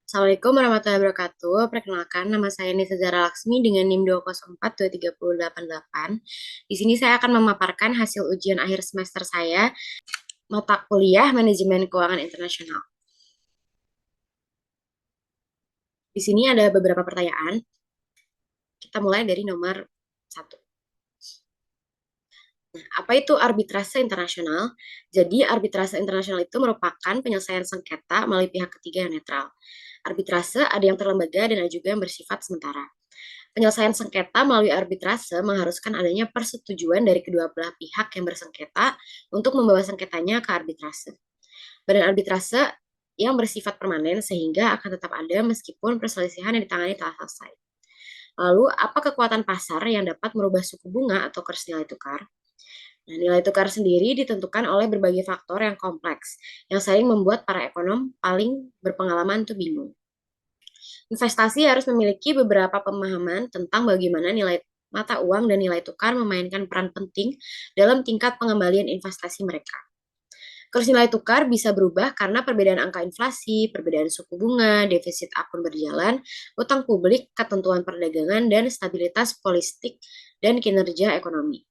Assalamualaikum warahmatullahi wabarakatuh. Perkenalkan, nama saya Nisa Zara Laksmi dengan NIM 2042388. Di sini saya akan memaparkan hasil ujian akhir semester saya, mata kuliah Manajemen Keuangan Internasional. Di sini ada beberapa pertanyaan. Kita mulai dari nomor 1. Nah, apa itu arbitrase internasional? Jadi, arbitrase internasional itu merupakan penyelesaian sengketa melalui pihak ketiga yang netral. Arbitrase ada yang terlembaga dan ada juga yang bersifat sementara. Penyelesaian sengketa melalui arbitrase mengharuskan adanya persetujuan dari kedua belah pihak yang bersengketa untuk membawa sengketanya ke arbitrase. Badan arbitrase yang bersifat permanen sehingga akan tetap ada meskipun perselisihan yang ditangani telah selesai. Lalu, apa kekuatan pasar yang dapat merubah suku bunga atau kurs nilai tukar? Nah, nilai tukar sendiri ditentukan oleh berbagai faktor yang kompleks, yang sering membuat para ekonom paling berpengalaman tuh bingung. Investasi harus memiliki beberapa pemahaman tentang bagaimana nilai mata uang dan nilai tukar memainkan peran penting dalam tingkat pengembalian investasi mereka. Kurs nilai tukar bisa berubah karena perbedaan angka inflasi, perbedaan suku bunga, defisit akun berjalan, utang publik, ketentuan perdagangan, dan stabilitas politik dan kinerja ekonomi.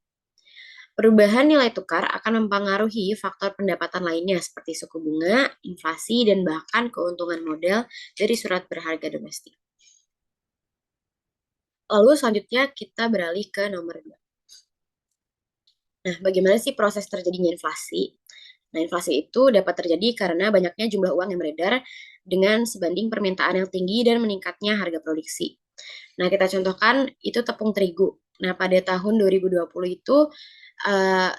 Perubahan nilai tukar akan mempengaruhi faktor pendapatan lainnya seperti suku bunga, inflasi, dan bahkan keuntungan modal dari surat berharga domestik. Lalu selanjutnya kita beralih ke nomor 2. Nah, bagaimana sih proses terjadinya inflasi? Nah, inflasi itu dapat terjadi karena banyaknya jumlah uang yang beredar dengan sebanding permintaan yang tinggi dan meningkatnya harga produksi. Nah, kita contohkan itu tepung terigu. Nah, pada tahun 2020 itu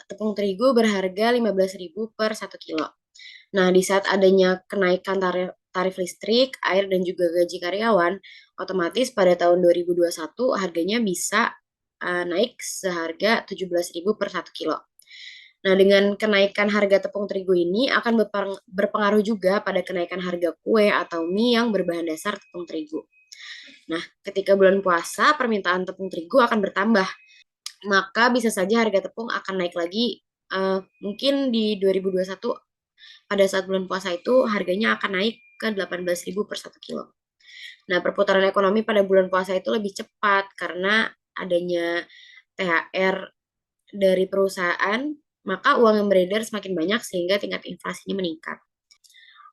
tepung terigu berharga 15.000 per 1 kilo. Nah, di saat adanya kenaikan tarif listrik, air, dan juga gaji karyawan, otomatis pada tahun 2021 harganya bisa naik seharga 17.000 per 1 kilo. Nah, dengan kenaikan harga tepung terigu ini akan berpengaruh juga pada kenaikan harga kue atau mie yang berbahan dasar tepung terigu. Nah, ketika bulan puasa, permintaan tepung terigu akan bertambah. Maka bisa saja harga tepung akan naik lagi. Mungkin di 2021 pada saat bulan puasa itu harganya akan naik ke 18.000 per 1 kilo. Nah, perputaran ekonomi pada bulan puasa itu lebih cepat karena adanya THR dari perusahaan, maka uang yang beredar semakin banyak sehingga tingkat inflasinya meningkat.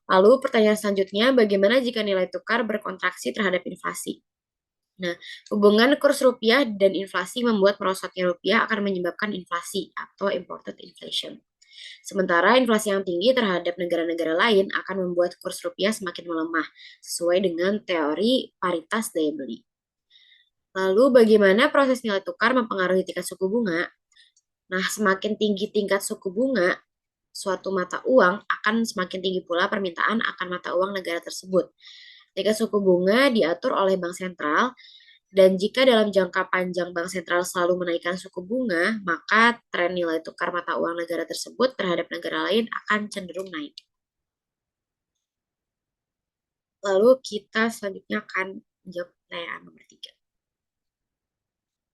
Lalu pertanyaan selanjutnya, bagaimana jika nilai tukar berkontraksi terhadap inflasi? Nah, hubungan kurs rupiah dan inflasi membuat merosotnya rupiah akan menyebabkan inflasi atau imported inflation. Sementara inflasi yang tinggi terhadap negara-negara lain akan membuat kurs rupiah semakin melemah, sesuai dengan teori paritas daya beli. Lalu bagaimana proses nilai tukar mempengaruhi tingkat suku bunga? Nah, semakin tinggi tingkat suku bunga suatu mata uang, akan semakin tinggi pula permintaan akan mata uang negara tersebut. Tingkat suku bunga diatur oleh bank sentral, dan jika dalam jangka panjang bank sentral selalu menaikkan suku bunga, maka tren nilai tukar mata uang negara tersebut terhadap negara lain akan cenderung naik. Lalu kita selanjutnya akan menjawab pertanyaan nomor 3.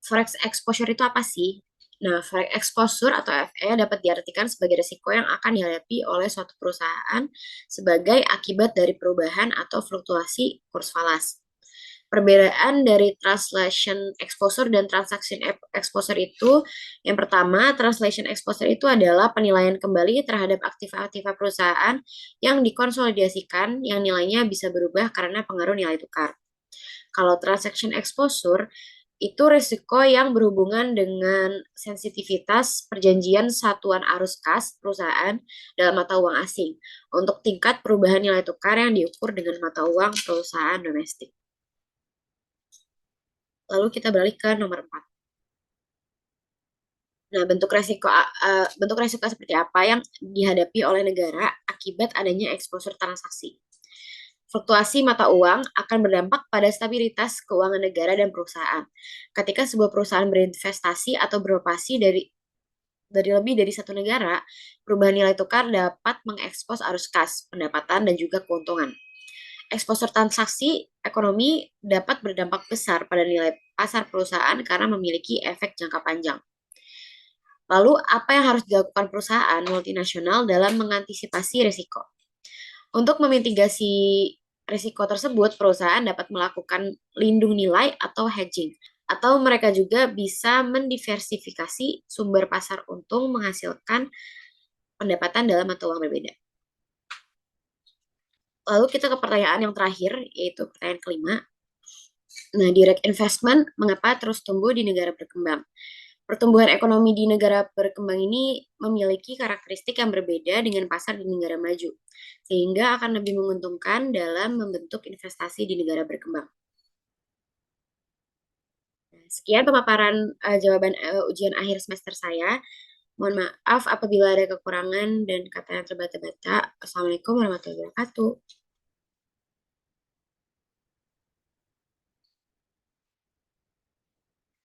Forex exposure itu apa sih? Nah, forex exposure atau FE dapat diartikan sebagai risiko yang akan dihadapi oleh suatu perusahaan sebagai akibat dari perubahan atau fluktuasi kurs falas. Perbedaan dari translation exposure dan transaction exposure itu, yang pertama, translation exposure itu adalah penilaian kembali terhadap aktiva-aktiva perusahaan yang dikonsolidasikan yang nilainya bisa berubah karena pengaruh nilai tukar. Kalau transaction exposure itu risiko yang berhubungan dengan sensitivitas perjanjian satuan arus kas perusahaan dalam mata uang asing untuk tingkat perubahan nilai tukar yang diukur dengan mata uang perusahaan domestik. Lalu kita beralih ke nomor 4. Nah, bentuk resiko seperti apa yang dihadapi oleh negara akibat adanya exposure transaksi? Fluktuasi mata uang akan berdampak pada stabilitas keuangan negara dan perusahaan. Ketika sebuah perusahaan berinvestasi atau beroperasi dari lebih dari satu negara, perubahan nilai tukar dapat mengekspos arus kas, pendapatan, dan juga keuntungan. Exposure transaksi ekonomi dapat berdampak besar pada nilai pasar perusahaan karena memiliki efek jangka panjang. Lalu, apa yang harus dilakukan perusahaan multinasional dalam mengantisipasi risiko? Untuk memitigasi risiko tersebut, perusahaan dapat melakukan lindung nilai atau hedging. Atau mereka juga bisa mendiversifikasi sumber pasar untung menghasilkan pendapatan dalam mata uang berbeda. Lalu kita ke pertanyaan yang terakhir, yaitu pertanyaan kelima. Nah, direct investment mengapa terus tumbuh di negara berkembang? Pertumbuhan ekonomi di negara berkembang ini memiliki karakteristik yang berbeda dengan pasar di negara maju, sehingga akan lebih menguntungkan dalam membentuk investasi di negara berkembang. Sekian pemaparan jawaban ujian akhir semester saya. Mohon maaf apabila ada kekurangan dan kata yang terbata-bata. Assalamualaikum warahmatullahi wabarakatuh.